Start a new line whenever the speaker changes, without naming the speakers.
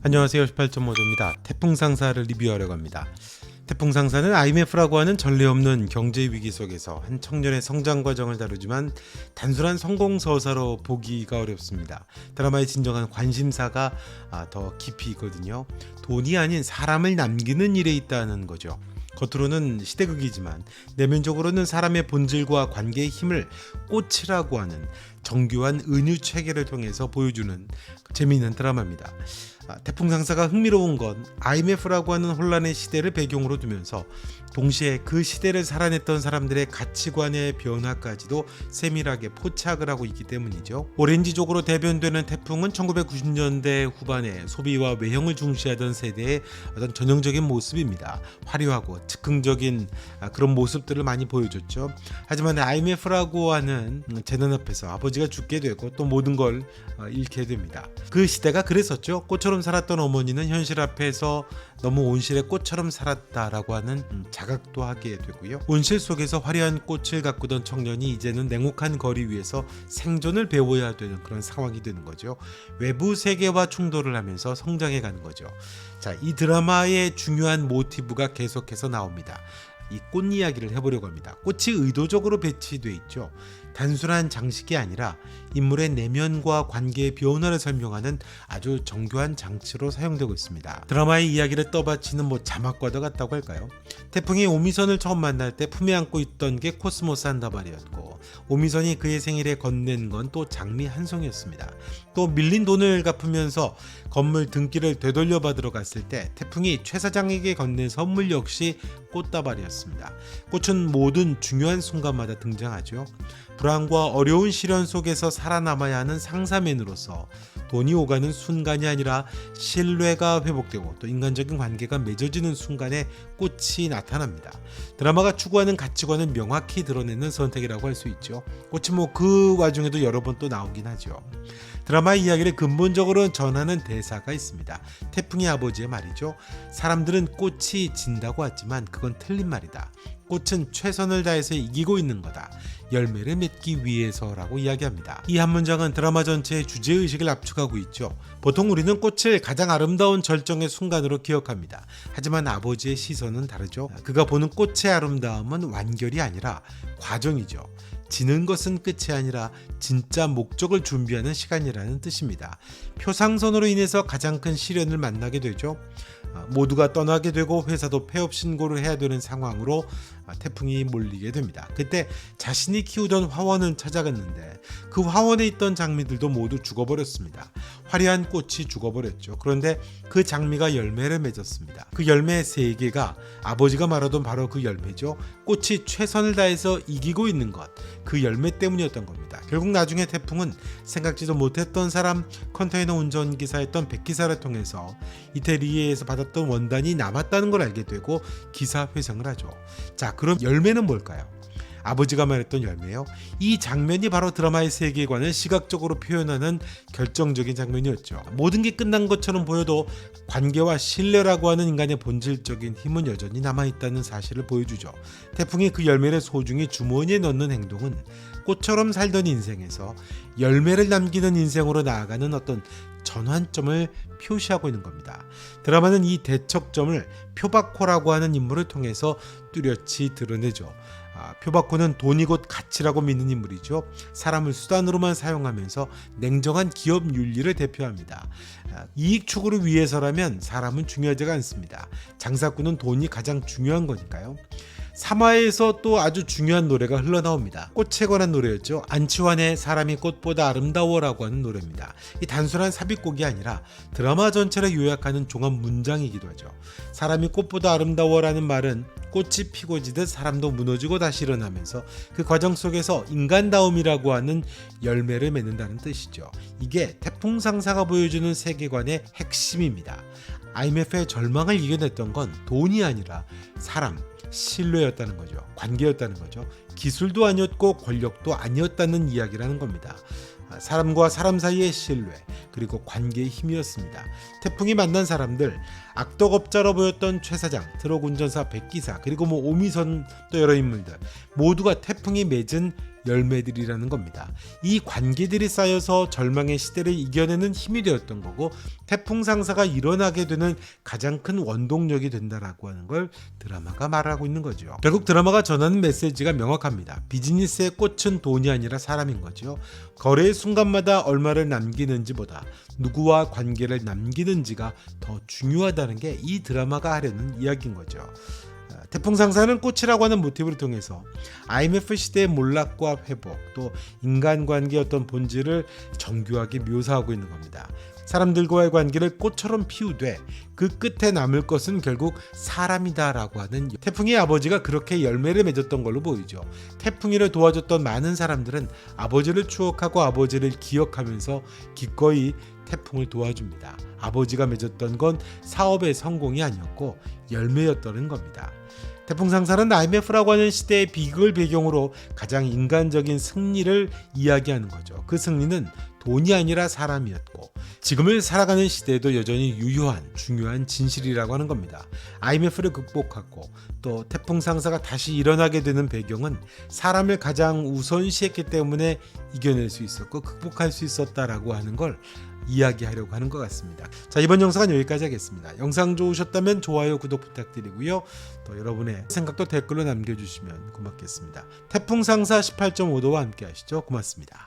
안녕하세요. 18.5도입니다. 태풍 상사를 리뷰하려고 합니다. 태풍 상사는 IMF라고 하는 전례 없는 경제 위기 속에서 한 청년의 성장 과정을 다루지만 단순한 성공 서사로 보기가 어렵습니다. 드라마의 진정한 관심사가 더 깊이 있거든요. 돈이 아닌 사람을 남기는 일에 있다는 거죠. 겉으로는 시대극이지만 내면적으로는 사람의 본질과 관계의 힘을 꽃이라고 하는 정교한 은유 체계를 통해서 보여주는 재미있는 드라마입니다. 태풍 상사가 흥미로운 건 IMF라고 하는 혼란의 시대를 배경으로 두면서 동시에 그 시대를 살아냈던 사람들의 가치관의 변화까지도 세밀하게 포착을 하고 있기 때문이죠. 오렌지족으로 대변되는 태풍은 1990년대 후반에 소비와 외형을 중시하던 세대의 어떤 전형적인 모습입니다. 화려하고 즉흥적인 그런 모습들을 많이 보여줬죠. 하지만 IMF라고 하는 재난 앞에서 아버지가 죽게 되고 또 모든 걸 잃게 됩니다. 그 시대가 그랬었죠. 꽃처럼 살았던 어머니는 현실 앞에서 너무 온실의 꽃처럼 살았다라고 하는 자각도 하게 되고요. 온실 속에서 화려한 꽃을 가꾸던 청년이 이제는 냉혹한 거리 위에서 생존을 배워야 되는 그런 상황이 되는 거죠. 외부 세계와 충돌을 하면서 성장해 가는 거죠. 자, 이 드라마의 중요한 모티브가 계속해서 나옵니다. 이 꽃 이야기를 해보려고 합니다. 꽃이 의도적으로 배치돼 있죠. 단순한 장식이 아니라 인물의 내면과 관계의 변화를 설명하는 아주 정교한 장치로 사용되고 있습니다. 드라마의 이야기를 떠받치는 자막과도 같다고 할까요? 태풍이 오미선을 처음 만날 때 품에 안고 있던 게 코스모스 한 다발이었고, 오미선이 그의 생일에 건넨 건 또 장미 한 송이였습니다. 또 밀린 돈을 갚으면서 건물 등기를 되돌려 받으러 갔을 때 태풍이 최 사장에게 건넨 선물 역시 꽃다발이었습니다. 꽃은 모든 중요한 순간마다 등장하죠. 불안과 어려운 시련 속에서 살아남아야 하는 상사맨으로서 돈이 오가는 순간이 아니라 신뢰가 회복되고 또 인간적인 관계가 맺어지는 순간에 꽃이 나타납니다. 드라마가 추구하는 가치관을 명확히 드러내는 선택이라고 할 수 있죠. 꽃이 그 와중에도 여러 번 또 나오긴 하죠. 드라마의 이야기를 근본적으로 전하는 대사가 있습니다. 태풍의 아버지의 말이죠. 사람들은 꽃이 진다고 하지만 그건 틀린 말이다. 꽃은 최선을 다해서 이기고 있는 거다. 열매를 맺기 위해서라고 이야기합니다. 이 한 문장은 드라마 전체의 주제의식을 압축하고 있죠. 보통 우리는 꽃을 가장 아름다운 절정의 순간으로 기억합니다. 하지만 아버지의 시선은 다르죠. 그가 보는 꽃의 아름다움은 완결이 아니라 과정이죠. 지는 것은 끝이 아니라 진짜 목적을 준비하는 시간이라는 뜻입니다. 표상선으로 인해서 가장 큰 시련을 만나게 되죠. 모두가 떠나게 되고 회사도 폐업 신고를 해야 되는 상황으로 태풍이 몰리게 됩니다. 그때 자신이 키우던 화원을 찾아갔는데 그 화원에 있던 장미들도 모두 죽어버렸습니다. 화려한 꽃이 죽어버렸죠. 그런데 그 장미가 열매를 맺었습니다. 그 열매 3개가 아버지가 말하던 바로 그 열매죠. 꽃이 최선을 다해서 이기고 있는 것, 그 열매 때문이었던 겁니다. 결국 나중에 태풍은 생각지도 못했던 사람, 컨테이너 운전기사였던 백기사를 통해서 이태리에서 받았던 원단이 남았다는 걸 알게 되고 기사 회생을 하죠. 자, 그럼 열매는 뭘까요? 아버지가 말했던 열매요. 이 장면이 바로 드라마의 세계관을 시각적으로 표현하는 결정적인 장면이었죠. 모든 게 끝난 것처럼 보여도 관계와 신뢰라고 하는 인간의 본질적인 힘은 여전히 남아있다는 사실을 보여주죠. 태풍이 그 열매를 소중히 주머니에 넣는 행동은 꽃처럼 살던 인생에서 열매를 남기는 인생으로 나아가는 어떤 전환점을 표시하고 있는 겁니다. 드라마는 이 대척점을 표바코라고 하는 인물을 통해서 뚜렷이 드러내죠. 표바코는 돈이 곧 가치라고 믿는 인물이죠. 사람을 수단으로만 사용하면서 냉정한 기업 윤리를 대표합니다. 이익 추구를 위해서라면 사람은 중요하지가 않습니다. 장사꾼은 돈이 가장 중요한 거니까요. 3화에서 또 아주 중요한 노래가 흘러나옵니다. 꽃에 관한 노래였죠. 안치환의 사람이 꽃보다 아름다워라고 하는 노래입니다. 이 단순한 삽입곡이 아니라 드라마 전체를 요약하는 종합 문장이기도 하죠. 사람이 꽃보다 아름다워라는 말은 꽃이 피고 지듯 사람도 무너지고 다시 일어나면서 그 과정 속에서 인간다움이라고 하는 열매를 맺는다는 뜻이죠. 이게 태풍 상사가 보여주는 세계관의 핵심입니다. IMF의 절망을 이겨냈던 건 돈이 아니라 사람, 신뢰였다는 거죠. 관계였다는 거죠. 기술도 아니었고 권력도 아니었다는 이야기라는 겁니다. 사람과 사람 사이의 신뢰, 그리고 관계의 힘이었습니다. 태풍이 만난 사람들, 악덕업자로 보였던 최 사장, 트럭 운전사 백기사, 그리고 오미선 또 여러 인물들 모두가 태풍이 맺은 열매들이라는 겁니다. 이 관계들이 쌓여서 절망의 시대를 이겨내는 힘이 되었던 거고 태풍 상사가 일어나게 되는 가장 큰 원동력이 된다라고 하는 걸 드라마가 말하고 있는 거죠. 결국 드라마가 전하는 메시지가 명확합니다. 비즈니스의 꽃은 돈이 아니라 사람인 거죠. 거래의 순간마다 얼마를 남기는지보다 누구와 관계를 남기는지가 더 중요하다는 게 이 드라마가 하려는 이야기인 거죠. 태풍상사는 꽃이라고 하는 모티브를 통해서 IMF 시대의 몰락과 회복, 또 인간관계의 어떤 본질을 정교하게 묘사하고 있는 겁니다. 사람들과의 관계를 꽃처럼 피우되 그 끝에 남을 것은 결국 사람이다라고 하는 태풍의 아버지가 그렇게 열매를 맺었던 걸로 보이죠. 태풍이를 도와줬던 많은 사람들은 아버지를 추억하고 아버지를 기억하면서 기꺼이 태풍을 도와줍니다. 아버지가 맺었던 건 사업의 성공이 아니었고 열매였다는 겁니다. 태풍상사는 IMF라고 하는 시대의 비극을 배경으로 가장 인간적인 승리를 이야기하는 거죠. 그 승리는 돈이 아니라 사람이었고 지금을 살아가는 시대에도 여전히 유효한 중요한 진실이라고 하는 겁니다. IMF를 극복하고 또 태풍상사가 다시 일어나게 되는 배경은 사람을 가장 우선시했기 때문에 이겨낼 수 있었고 극복할 수 있었다라고 하는 걸 이야기하려고 하는 것 같습니다. 자, 이번 영상은 여기까지 하겠습니다. 영상 좋으셨다면 좋아요, 구독 부탁드리고요. 또 여러분의 생각도 댓글로 남겨주시면 고맙겠습니다. 태풍상사 18.5도와 함께 하시죠. 고맙습니다.